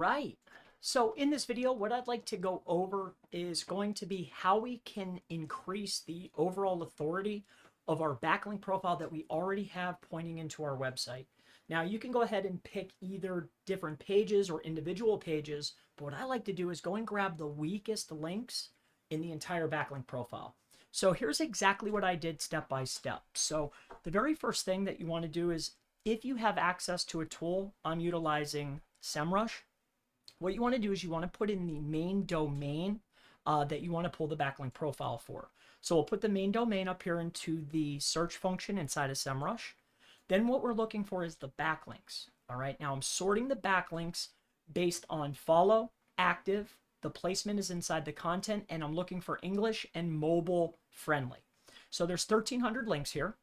Right. So in this video, what I'd like to go over is going to be how we can increase the overall authority of our backlink profile that we already have pointing into our website. Now you can go ahead and pick either different pages or individual pages, but what I like to do is go and grab the weakest links in the entire backlink profile. So here's exactly what I did step by step. So the very first thing that you want to do is if you have access to a tool, I'm utilizing SEMrush. What you want to do is you want to put in the main domain that you want to pull the backlink profile for. So we'll put the main domain up here into the search function inside of SEMrush. Then what we're looking for is the backlinks. All right, now I'm sorting the backlinks based on follow, active, the placement is inside the content, and I'm looking for English and mobile friendly. So there's 1,300 links here.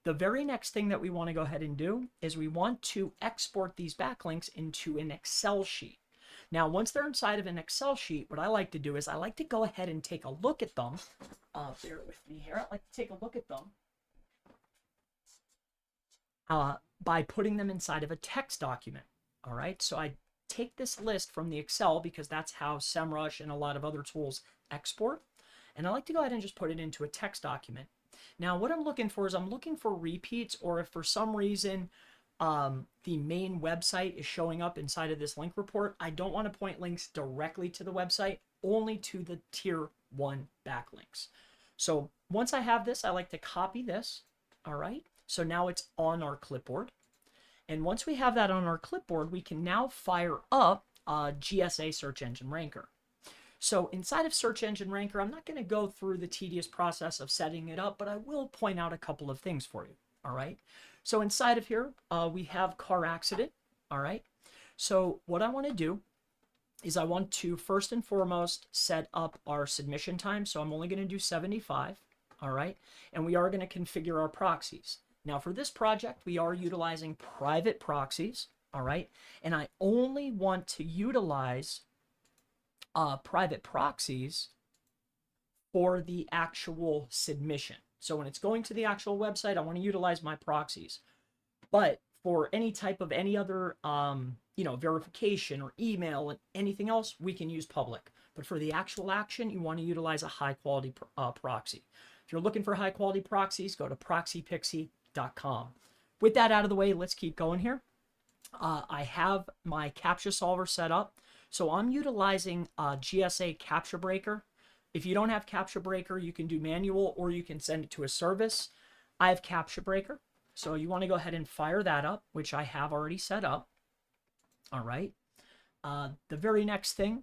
The very next thing that we want to go ahead and do is we want to export these backlinks into an Excel sheet. Now, once they're inside of an Excel sheet, what I like to do is I like to go ahead and take a look at them. Bear with me here. I like to take a look at them by putting them inside of a text document. All right, so I take this list from the Excel because that's how SEMrush and a lot of other tools export. And I like to go ahead and just put it into a text document. Now, what I'm looking for is I'm looking for repeats, or if for some reason the main website is showing up inside of this link report, I don't want to point links directly to the website, only to the tier 1 backlinks. So once I have this, I like to copy this. All right, so now it's on our clipboard. And once we have that on our clipboard, we can now fire up GSA Search Engine Ranker. So inside of Search Engine Ranker, I'm not going to go through the tedious process of setting it up, but I will point out a couple of things for you. All right. So inside of here, we have car accident. All right. So what I want to do is I want to first and foremost set up our submission time. So I'm only going to do 75. All right. And we are going to configure our proxies. Now for this project, we are utilizing private proxies. All right. And I only want to utilize private proxies for the actual submission. So when it's going to the actual website, I want to utilize my proxies. But for any type of any other, verification or email and anything else, we can use public. But for the actual action, you want to utilize a high quality proxy. If you're looking for high quality proxies, go to proxypixie.com. With that out of the way, let's keep going here. I have my CAPTCHA solver set up. So I'm utilizing GSA Capture Breaker. If you don't have Capture Breaker, you can do manual or you can send it to a service. I have Capture Breaker. So you want to go ahead and fire that up, which I have already set up. All right. The very next thing,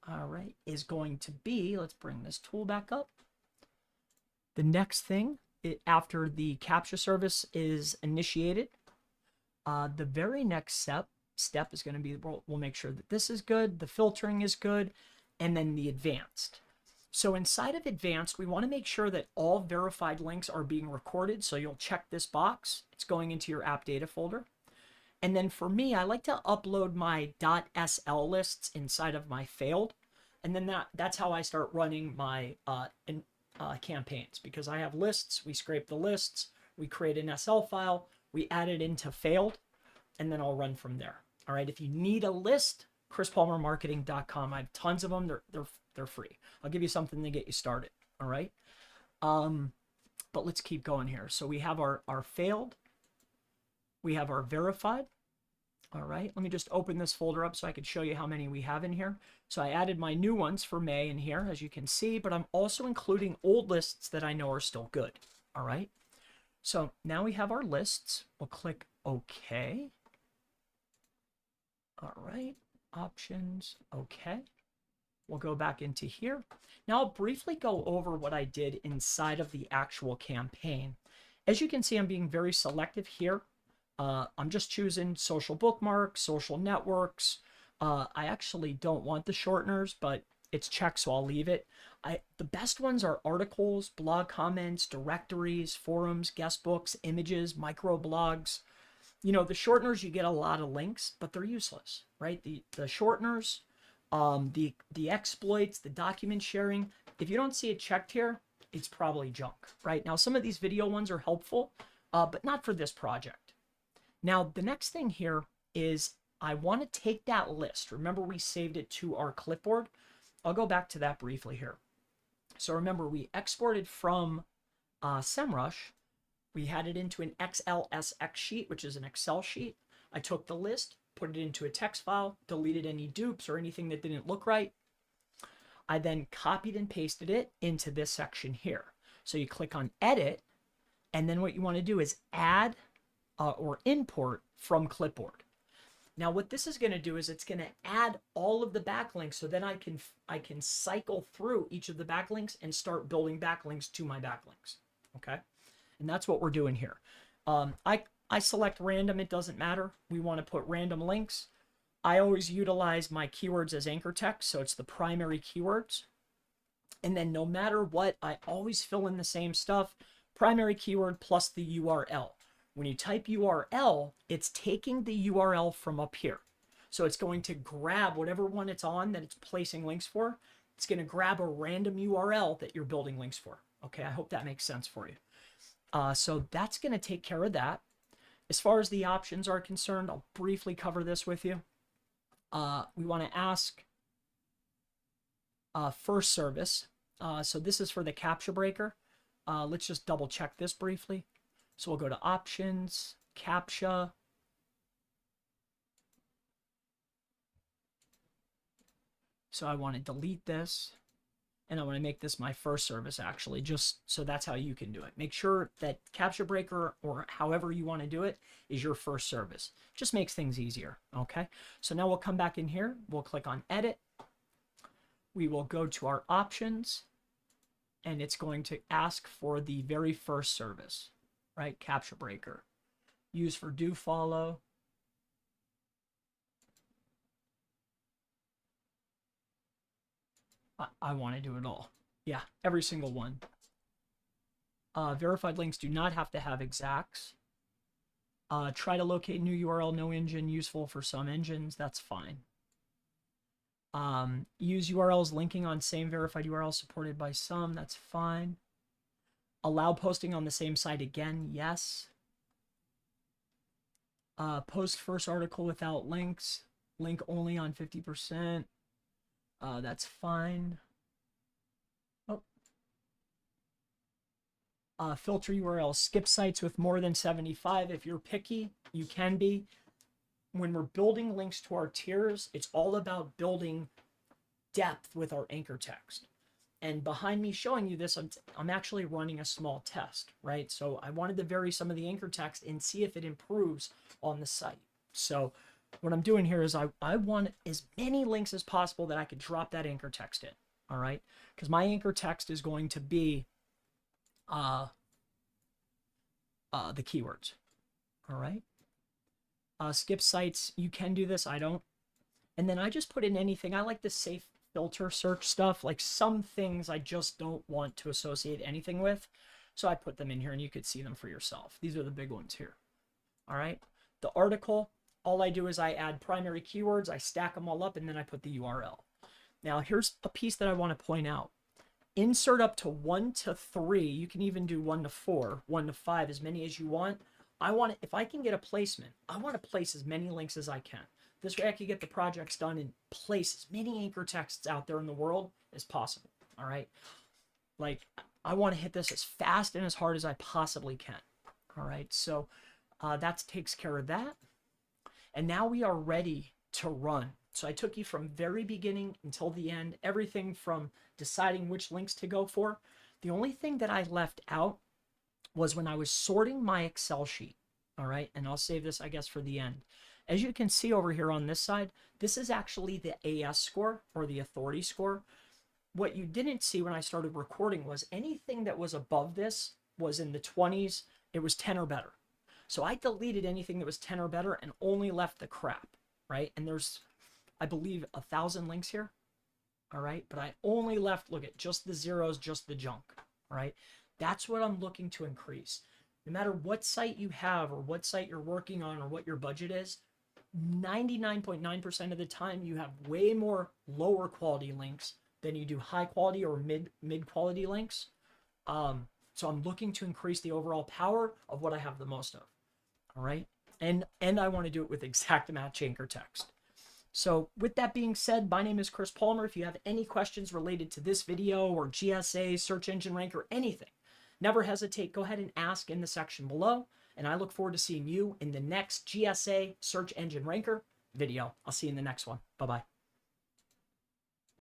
all right, is going to be, let's bring this tool back up. The next thing, after the CAPTCHA service is initiated, the very next step is going to be, we'll make sure that this is good, the filtering is good, and then the advanced. So inside of advanced, we want to make sure that all verified links are being recorded. So you'll check this box. It's going into your app data folder. And then for me, I like to upload my .sl lists inside of my failed. And then that's how I start running my campaigns, because I have lists. We scrape the lists. We create an SL file. We add it into failed, and then I'll run from there. All right. If you need a list, chrispalmermarketing.com. I have tons of them. They're free. I'll give you something to get you started. All right. But let's keep going here. So we have our failed. We have our verified. All right. Let me just open this folder up so I can show you how many we have in here. So I added my new ones for May in here, as you can see, but I'm also including old lists that I know are still good. All right. So now we have our lists. We'll click OK. All right. Options. OK. We'll go back into here. Now I'll briefly go over what I did inside of the actual campaign. As you can see, I'm being very selective here. I'm just choosing social bookmarks, social networks. I actually don't want the shorteners, but it's checked, so I'll leave it. The best ones are articles, blog comments, directories, forums, guest books, images, microblogs. You know, the shorteners, you get a lot of links, but they're useless, right? The shorteners, the exploits, the document sharing, if you don't see it checked here, it's probably junk, right? Now, some of these video ones are helpful, but not for this project. Now, the next thing here is I want to take that list. Remember, we saved it to our clipboard. I'll go back to that briefly here. So remember, we exported from SEMrush. We had it into an XLSX sheet, which is an Excel sheet. I took the list, put it into a text file, deleted any dupes or anything that didn't look right. I then copied and pasted it into this section here. So you click on Edit, and then what you want to do is add or import from clipboard. Now what this is going to do is it's going to add all of the backlinks, so then I can cycle through each of the backlinks and start building backlinks to my backlinks. Okay, and that's what we're doing here. I select random, it doesn't matter. We want to put random links. I always utilize my keywords as anchor text, so it's the primary keywords. And then no matter what, I always fill in the same stuff, primary keyword plus the URL. When you type URL, it's taking the URL from up here. So it's going to grab whatever one it's on that it's placing links for. It's going to grab a random URL that you're building links for. Okay, I hope that makes sense for you. So that's going to take care of that. As far as the options are concerned, I'll briefly cover this with you. We want to ask first service. So this is for the CAPTCHA breaker. Let's just double check this briefly. So we'll go to options, CAPTCHA. So I want to delete this, and I want to make this my first service actually, just so that's how you can do it. Make sure that CAPTCHA breaker, or however you want to do it, is your first service. Just makes things easier, okay? So now we'll come back in here, we'll click on edit. We will go to our options, and it's going to ask for the very first service, right? CAPTCHA breaker. Use for do follow. I want to do it all. Yeah, every single one. Verified links do not have to have exacts. Try to locate new URL, no engine, useful for some engines. That's fine. Use URLs linking on same verified URL supported by some. That's fine. Allow posting on the same site again. Yes. Post first article without links. Link only on 50%. That's fine. Oh. Filter URLs. Skip sites with more than 75. If you're picky, you can be. When we're building links to our tiers, it's all about building depth with our anchor text. And behind me showing you this, I'm actually running a small test, right? So I wanted to vary some of the anchor text and see if it improves on the site. So what I'm doing here is I want as many links as possible that I could drop that anchor text in, all right? Because my anchor text is going to be the keywords, all right? Skip sites, you can do this, I don't. And then I just put in anything. I like the safe filter search stuff. Like some things I just don't want to associate anything with. So I put them in here and you could see them for yourself. These are the big ones here, all right? The article, all I do is I add primary keywords, I stack them all up, and then I put the URL. Now here's a piece that I want to point out. Insert up to 1 to 3. You can even do 1 to 4, 1 to 5, as many as you want. If I can get a placement, I want to place as many links as I can. This way I can get the projects done and place as many anchor texts out there in the world as possible. All right. Like I want to hit this as fast and as hard as I possibly can. All right. So that takes care of that. And now we are ready to run. So I took you from very beginning until the end, everything from deciding which links to go for. The only thing that I left out was when I was sorting my Excel sheet. All right. And I'll save this, I guess, for the end. As you can see over here on this side, this is actually the AS score, or the authority score. What you didn't see when I started recording was anything that was above this was in the 20s. It was 10 or better. So I deleted anything that was 10 or better and only left the crap, right? And there's, I believe, 1,000 links here. All right. But I only left, look at just the zeros, just the junk. All right. That's what I'm looking to increase. No matter what site you have or what site you're working on or what your budget is, 99.9% of the time you have way more lower quality links than you do high quality or mid quality links. So I'm looking to increase the overall power of what I have the most of. All right. And I want to do it with exact match anchor text. So with that being said, my name is Chris Palmer. If you have any questions related to this video or GSA, search engine ranker, anything, never hesitate. Go ahead and ask in the section below. And I look forward to seeing you in the next GSA search engine ranker video. I'll see you in the next one. Bye-bye.